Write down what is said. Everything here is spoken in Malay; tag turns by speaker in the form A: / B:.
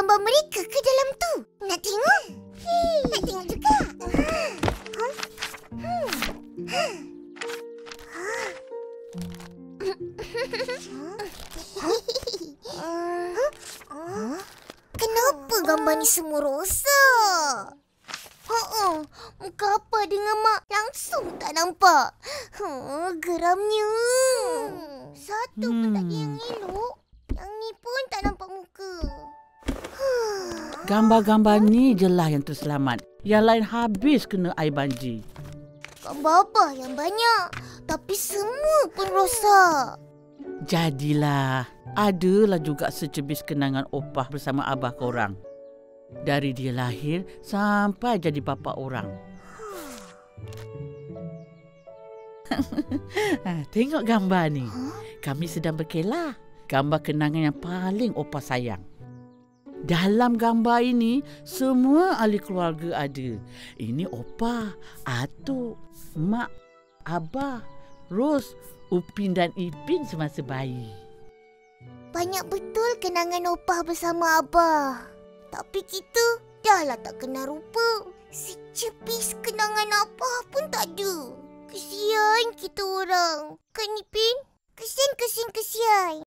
A: gambar mereka ke dalam tu. Nak tengok? Nak tengok juga. Kenapa gambar ni semua rosak? Muka apa dengan Mak langsung tak nampak. Geramnya. Satu pun tak ada yang elok. Yang ni pun tak nampak muka.
B: Gambar-gambar ni je lah yang terselamat. Yang lain habis kena air banjir.
A: Gambar Abah yang banyak. Tapi semua pun rosak.
B: Jadilah, adalah juga secebis kenangan opah bersama abah korang. Dari dia lahir sampai jadi bapa orang. Tengok gambar ni. Kami sedang berkelah. Gambar kenangan yang paling opah sayang. Dalam gambar ini, semua ahli keluarga ada. Ini opah, atuk, mak, abah, Ros, Upin dan Ipin semasa bayi.
A: Banyak betul kenangan opah bersama Abah. Tapi kita dah lah tak kenal rupa. Secepis kenangan apa pun tak ada. Kesian kita orang. Kan Ipin? Kesian.